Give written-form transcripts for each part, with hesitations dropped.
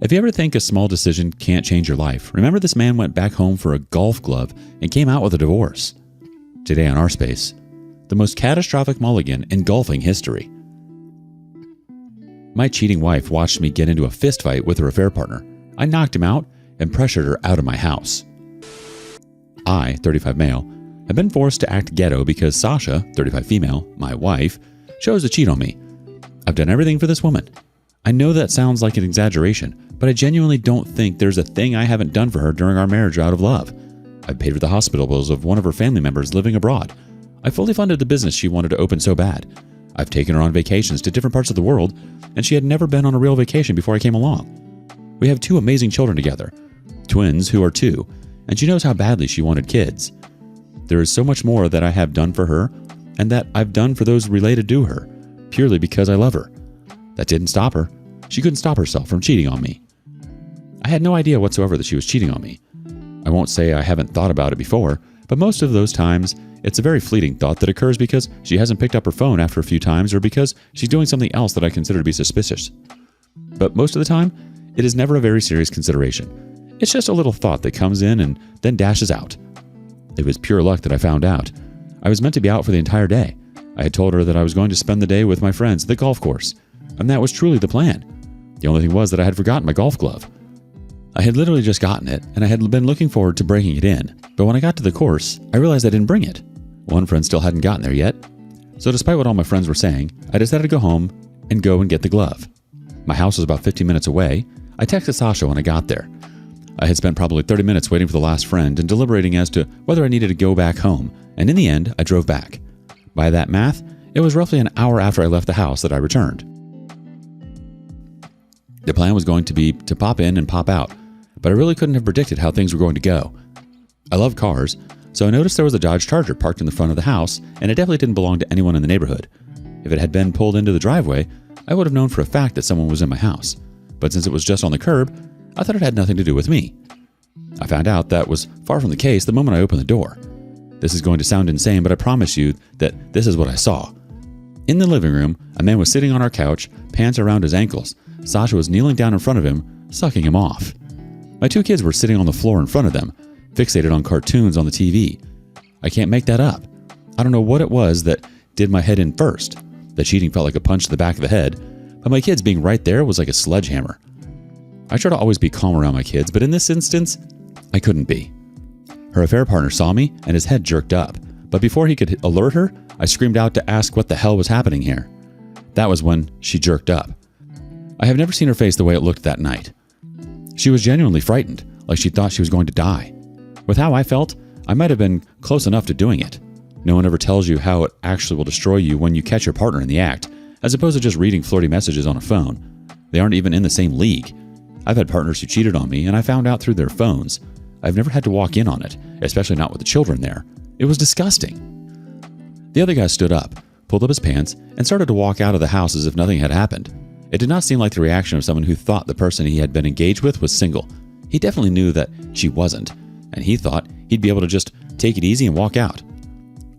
If you ever think a small decision can't change your life, remember this man went back home for a golf glove and came out with a divorce. Today on Our Space, the most catastrophic mulligan in golfing history. My cheating wife watched me get into a fist fight with her affair partner. I knocked him out and pressured her out of my house. I, 35 male, have been forced to act ghetto because Sasha, 35 female, my wife, chose to cheat on me. I've done everything for this woman. I know that sounds like an exaggeration, but I genuinely don't think there's a thing I haven't done for her during our marriage out of love. I've paid for the hospital bills of one of her family members living abroad. I fully funded the business she wanted to open so bad. I've taken her on vacations to different parts of the world, and she had never been on a real vacation before I came along. We have 2 amazing children together, twins who are 2, and she knows how badly she wanted kids. There is so much more that I have done for her, and that I've done for those related to her, purely because I love her. That didn't stop her. She couldn't stop herself from cheating on me. I had no idea whatsoever that she was cheating on me. I won't say I haven't thought about it before, but most of those times, it's a very fleeting thought that occurs because she hasn't picked up her phone after a few times or because she's doing something else that I consider to be suspicious. But most of the time, it is never a very serious consideration. It's just a little thought that comes in and then dashes out. It was pure luck that I found out. I was meant to be out for the entire day. I had told her that I was going to spend the day with my friends at the golf course, and that was truly the plan. The only thing was that I had forgotten my golf glove. I had literally just gotten it, and I had been looking forward to breaking it in, but when I got to the course, I realized I didn't bring it. One friend still hadn't gotten there yet, so despite what all my friends were saying, I decided to go home and go and get the glove. My house was about 15 minutes away. I texted Sasha when I got there. I had spent probably 30 minutes waiting for the last friend and deliberating as to whether I needed to go back home, and in the end, I drove back. By that math, it was roughly an hour after I left the house that I returned. The plan was going to be to pop in and pop out, but I really couldn't have predicted how things were going to go. I love cars, so I noticed there was a Dodge Charger parked in the front of the house, and it definitely didn't belong to anyone in the neighborhood. If it had been pulled into the driveway, I would have known for a fact that someone was in my house, but since it was just on the curb, I thought it had nothing to do with me. I found out that was far from the case the moment I opened the door. This is going to sound insane, but I promise you that this is what I saw. In the living room, a man was sitting on our couch, pants around his ankles. Sasha was kneeling down in front of him, sucking him off. My 2 kids were sitting on the floor in front of them, fixated on cartoons on the TV. I can't make that up. I don't know what it was that did my head in first. The cheating felt like a punch to the back of the head, but my kids being right there was like a sledgehammer. I try to always be calm around my kids, but in this instance, I couldn't be. Her affair partner saw me and his head jerked up, but before he could alert her, I screamed out to ask what the hell was happening here. That was when she jerked up. I have never seen her face the way it looked that night. She was genuinely frightened, like she thought she was going to die. With how I felt, I might have been close enough to doing it. No one ever tells you how it actually will destroy you when you catch your partner in the act, as opposed to just reading flirty messages on a phone. They aren't even in the same league. I've had partners who cheated on me, and I found out through their phones. I've never had to walk in on it, especially not with the children there. It was disgusting. The other guy stood up, pulled up his pants, and started to walk out of the house as if nothing had happened. It did not seem like the reaction of someone who thought the person he had been engaged with was single. He definitely knew that she wasn't, and he thought he'd be able to just take it easy and walk out.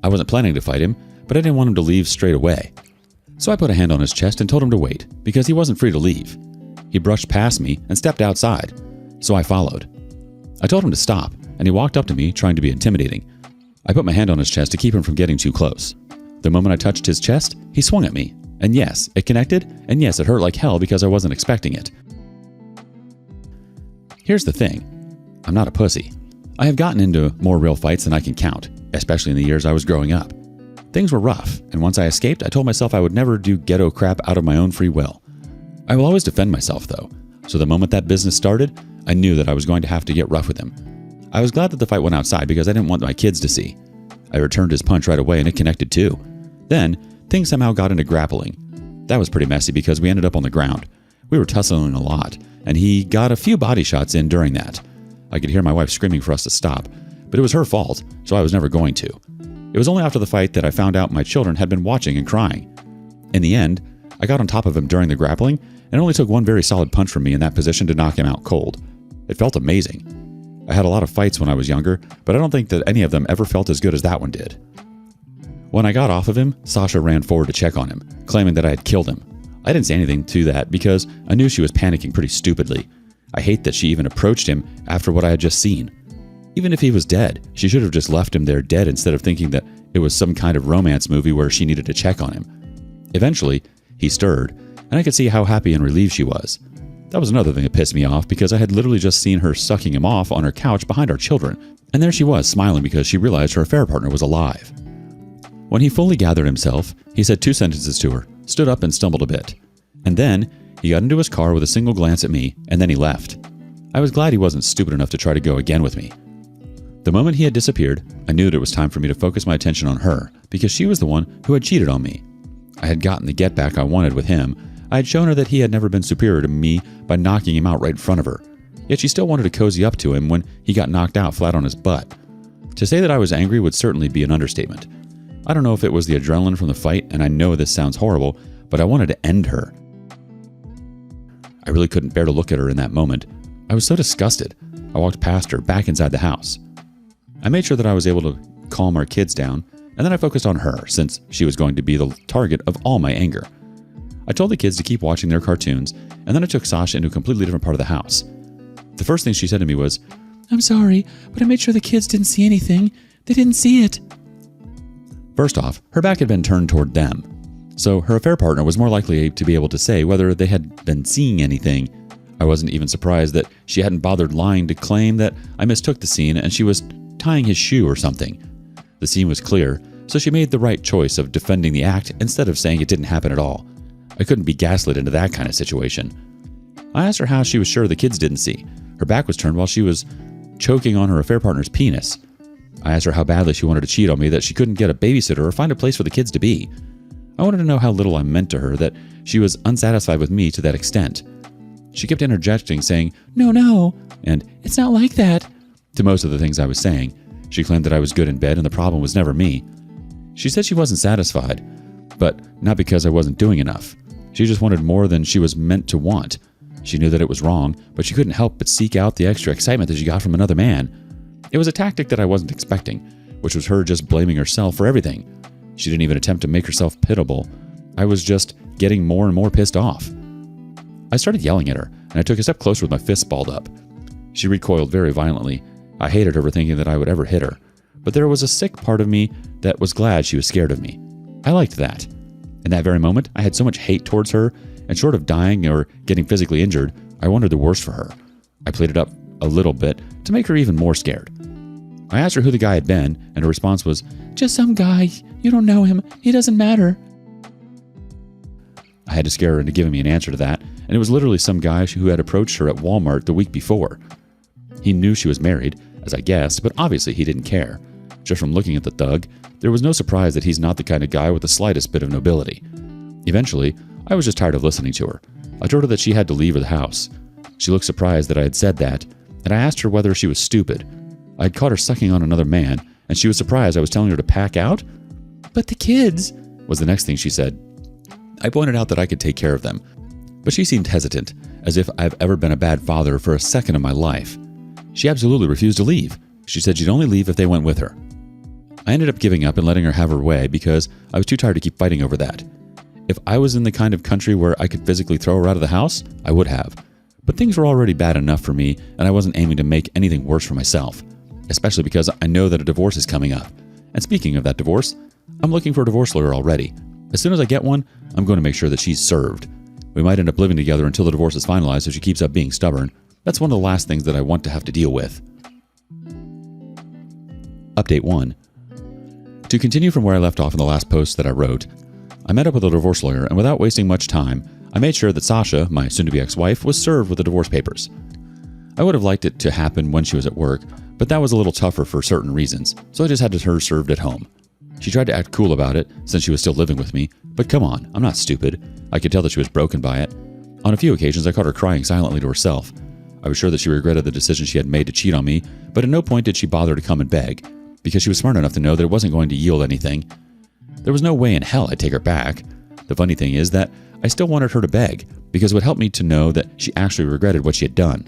I wasn't planning to fight him, but I didn't want him to leave straight away. So I put a hand on his chest and told him to wait, because he wasn't free to leave. He brushed past me and stepped outside, so I followed. I told him to stop, and he walked up to me, trying to be intimidating. I put my hand on his chest to keep him from getting too close. The moment I touched his chest, he swung at me. And yes, it connected, and yes, it hurt like hell because I wasn't expecting it. Here's the thing. I'm not a pussy. I have gotten into more real fights than I can count, especially in the years I was growing up. Things were rough, and once I escaped, I told myself I would never do ghetto crap out of my own free will. I will always defend myself, though, so the moment that business started, I knew that I was going to have to get rough with him. I was glad that the fight went outside because I didn't want my kids to see. I returned his punch right away and it connected too. Then, things somehow got into grappling. That was pretty messy because we ended up on the ground. We were tussling a lot, and he got a few body shots in during that. I could hear my wife screaming for us to stop, but it was her fault, so I was never going to. It was only after the fight that I found out my children had been watching and crying. In the end, I got on top of him during the grappling, and it only took one very solid punch from me in that position to knock him out cold. It felt amazing. I had a lot of fights when I was younger, but I don't think that any of them ever felt as good as that one did. When I got off of him, Sasha ran forward to check on him, claiming that I had killed him. I didn't say anything to that because I knew she was panicking pretty stupidly. I hate that she even approached him after what I had just seen. Even if he was dead, she should have just left him there dead instead of thinking that it was some kind of romance movie where she needed to check on him. Eventually, he stirred, and I could see how happy and relieved she was. That was another thing that pissed me off because I had literally just seen her sucking him off on her couch behind our children, and there she was smiling because she realized her affair partner was alive. When he fully gathered himself, he said 2 sentences to her, stood up and stumbled a bit. And then, he got into his car with a single glance at me, and then he left. I was glad he wasn't stupid enough to try to go again with me. The moment he had disappeared, I knew that it was time for me to focus my attention on her, because she was the one who had cheated on me. I had gotten the get back I wanted with him. I had shown her that he had never been superior to me by knocking him out right in front of her. Yet she still wanted to cozy up to him when he got knocked out flat on his butt. To say that I was angry would certainly be an understatement. I don't know if it was the adrenaline from the fight, and I know this sounds horrible, but I wanted to end her. I really couldn't bear to look at her in that moment. I was so disgusted. I walked past her, back inside the house. I made sure that I was able to calm our kids down, and then I focused on her, since she was going to be the target of all my anger. I told the kids to keep watching their cartoons, and then I took Sasha into a completely different part of the house. The first thing she said to me was, "I'm sorry, but I made sure the kids didn't see anything. They didn't see it." First off, her back had been turned toward them, so her affair partner was more likely to be able to say whether they had been seeing anything. I wasn't even surprised that she hadn't bothered lying to claim that I mistook the scene and she was tying his shoe or something. The scene was clear, so she made the right choice of defending the act instead of saying it didn't happen at all. I couldn't be gaslit into that kind of situation. I asked her how she was sure the kids didn't see. Her back was turned while she was choking on her affair partner's penis. I asked her how badly she wanted to cheat on me that she couldn't get a babysitter or find a place for the kids to be. I wanted to know how little I meant to her that she was unsatisfied with me to that extent. She kept interjecting, saying, No, and "It's not like that," to most of the things I was saying. She claimed that I was good in bed and the problem was never me. She said she wasn't satisfied, but not because I wasn't doing enough. She just wanted more than she was meant to want. She knew that it was wrong, but she couldn't help but seek out the extra excitement that she got from another man. It was a tactic that I wasn't expecting, which was her just blaming herself for everything. She didn't even attempt to make herself pitiable. I was just getting more and more pissed off. I started yelling at her, and I took a step closer with my fist balled up. She recoiled very violently. I hated her for thinking that I would ever hit her, but there was a sick part of me that was glad she was scared of me. I liked that. In that very moment, I had so much hate towards her, and short of dying or getting physically injured, I wanted the worst for her. I played it up a little bit to make her even more scared. I asked her who the guy had been, and her response was, "Just some guy. You don't know him. He doesn't matter." I had to scare her into giving me an answer to that, and it was literally some guy who had approached her at Walmart the week before. He knew she was married, as I guessed, but obviously he didn't care. Just from looking at the thug, there was no surprise that he's not the kind of guy with the slightest bit of nobility. Eventually, I was just tired of listening to her. I told her that she had to leave the house. She looked surprised that I had said that, and I asked her whether she was stupid. I had caught her sucking on another man, and she was surprised I was telling her to pack out? "But the kids," was the next thing she said. I pointed out that I could take care of them, but she seemed hesitant, as if I've ever been a bad father for a second of my life. She absolutely refused to leave. She said she'd only leave if they went with her. I ended up giving up and letting her have her way because I was too tired to keep fighting over that. If I was in the kind of country where I could physically throw her out of the house, I would have. But things were already bad enough for me, and I wasn't aiming to make anything worse for myself, especially because I know that a divorce is coming up. And speaking of that divorce, I'm looking for a divorce lawyer already. As soon as I get one, I'm going to make sure that she's served. We might end up living together until the divorce is finalized if she keeps up being stubborn. That's one of the last things that I want to have to deal with. Update 1. To continue from where I left off in the last post that I wrote, I met up with a divorce lawyer, and without wasting much time, I made sure that Sasha, my soon-to-be ex-wife, was served with the divorce papers. I would have liked it to happen when she was at work, but that was a little tougher for certain reasons, so I just had her served at home. She tried to act cool about it, since she was still living with me, but come on, I'm not stupid. I could tell that she was broken by it. On a few occasions, I caught her crying silently to herself. I was sure that she regretted the decision she had made to cheat on me, but at no point did she bother to come and beg, because she was smart enough to know that it wasn't going to yield anything. There was no way in hell I'd take her back. The funny thing is that I still wanted her to beg, because it would help me to know that she actually regretted what she had done.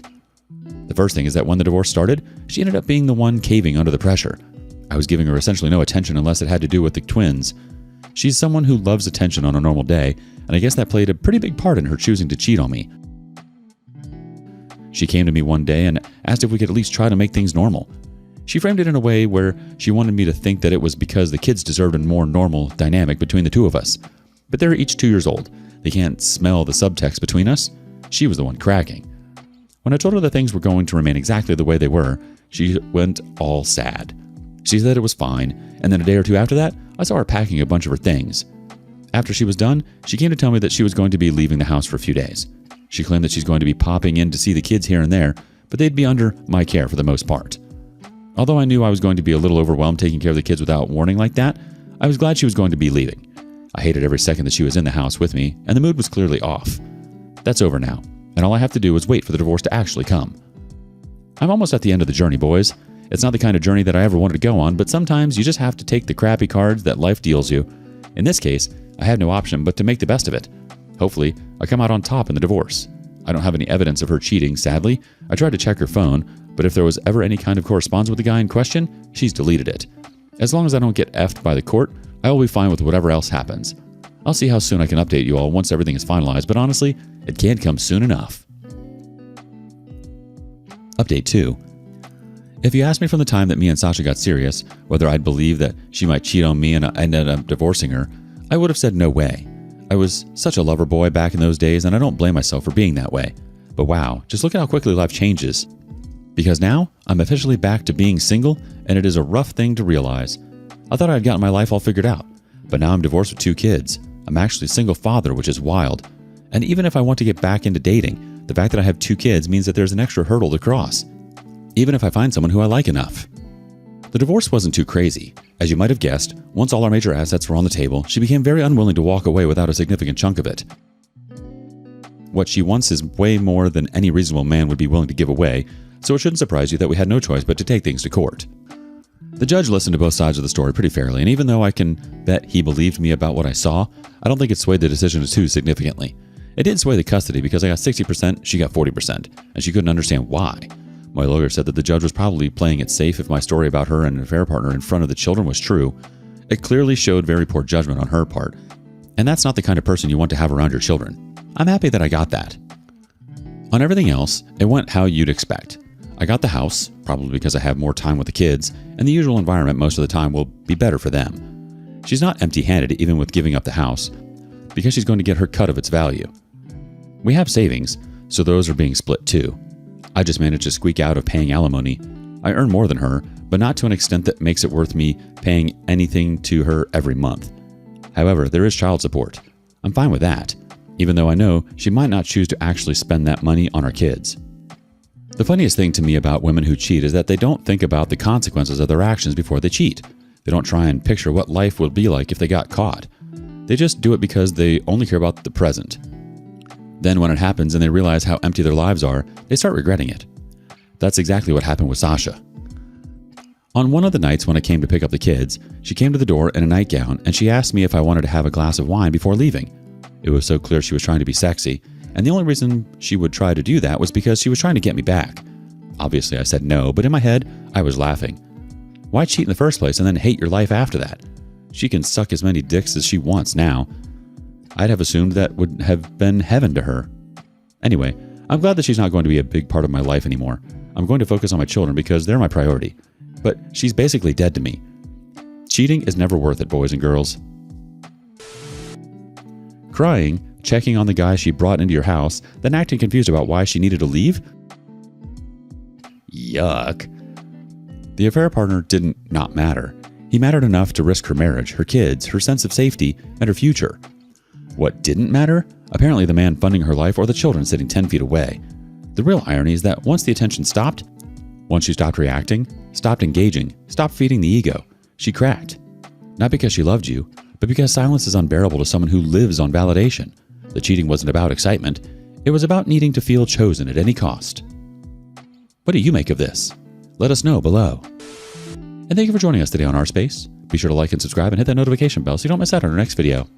The first thing is that when the divorce started, she ended up being the one caving under the pressure. I was giving her essentially no attention unless it had to do with the twins. She's someone who loves attention on a normal day, and I guess that played a pretty big part in her choosing to cheat on me. She came to me one day and asked if we could at least try to make things normal. She framed it in a way where she wanted me to think that it was because the kids deserved a more normal dynamic between the two of us. But they're each 2 years old. They can't smell the subtext between us. She was the one cracking. When I told her that things were going to remain exactly the way they were, she went all sad. She said it was fine, and then a day or two after that, I saw her packing a bunch of her things. After she was done, she came to tell me that she was going to be leaving the house for a few days. She claimed that she's going to be popping in to see the kids here and there, but they'd be under my care for the most part. Although I knew I was going to be a little overwhelmed taking care of the kids without warning like that, I was glad she was going to be leaving. I hated every second that she was in the house with me, and the mood was clearly off. That's over now, and all I have to do is wait for the divorce to actually come. I'm almost at the end of the journey, boys. It's not the kind of journey that I ever wanted to go on, but sometimes you just have to take the crappy cards that life deals you. In this case, I had no option but to make the best of it. Hopefully, I come out on top in the divorce. I don't have any evidence of her cheating, sadly. I tried to check her phone, but if there was ever any kind of correspondence with the guy in question, she's deleted it. As long as I don't get effed by the court, I will be fine with whatever else happens. I'll see how soon I can update you all once everything is finalized, but honestly, it can't come soon enough. Update 2. If you asked me from the time that me and Sasha got serious, whether I'd believe that she might cheat on me and I ended up divorcing her, I would have said no way. I was such a lover boy back in those days, and I don't blame myself for being that way. But wow, just look at how quickly life changes. Because now, I'm officially back to being single, and it is a rough thing to realize. I thought I had gotten my life all figured out, but now I'm divorced with 2 kids. I'm actually a single father, which is wild. And even if I want to get back into dating, the fact that I have 2 kids means that there's an extra hurdle to cross. Even if I find someone who I like enough. The divorce wasn't too crazy. As you might have guessed, once all our major assets were on the table, she became very unwilling to walk away without a significant chunk of it. What she wants is way more than any reasonable man would be willing to give away, so it shouldn't surprise you that we had no choice but to take things to court. The judge listened to both sides of the story pretty fairly, and even though I can bet he believed me about what I saw, I don't think it swayed the decision too significantly. It did sway the custody because I got 60%, she got 40%, and she couldn't understand why. My lawyer said that the judge was probably playing it safe if my story about her and an affair partner in front of the children was true. It clearly showed very poor judgment on her part, and that's not the kind of person you want to have around your children. I'm happy that I got that. On everything else, it went how you'd expect. I got the house, probably because I have more time with the kids, and the usual environment most of the time will be better for them. She's not empty-handed even with giving up the house, because she's going to get her cut of its value. We have savings, so those are being split too. I just managed to squeak out of paying alimony. I earn more than her, but not to an extent that makes it worth me paying anything to her every month. However, there is child support. I'm fine with that, even though I know she might not choose to actually spend that money on our kids. The funniest thing to me about women who cheat is that they don't think about the consequences of their actions before they cheat. They don't try and picture what life would be like if they got caught. They just do it because they only care about the present. Then when it happens and they realize how empty their lives are, they start regretting it. That's exactly what happened with Sasha. On one of the nights when I came to pick up the kids, she came to the door in a nightgown and she asked me if I wanted to have a glass of wine before leaving. It was so clear she was trying to be sexy, and the only reason she would try to do that was because she was trying to get me back. Obviously I said no, but in my head, I was laughing. Why cheat in the first place and then hate your life after that? She can suck as many dicks as she wants now. I'd have assumed that would have been heaven to her. Anyway, I'm glad that she's not going to be a big part of my life anymore. I'm going to focus on my children because they're my priority. But she's basically dead to me. Cheating is never worth it, boys and girls. Crying, checking on the guy she brought into your house, then acting confused about why she needed to leave? Yuck. The affair partner didn't not matter. He mattered enough to risk her marriage, her kids, her sense of safety, and her future. What didn't matter? Apparently the man funding her life or the children sitting 10 feet away. The real irony is that once the attention stopped, once she stopped reacting, stopped engaging, stopped feeding the ego, she cracked. Not because she loved you, but because silence is unbearable to someone who lives on validation. The cheating wasn't about excitement. It was about needing to feel chosen at any cost. What do you make of this? Let us know below. And thank you for joining us today on Our Space. Be sure to like and subscribe and hit that notification bell so you don't miss out on our next video.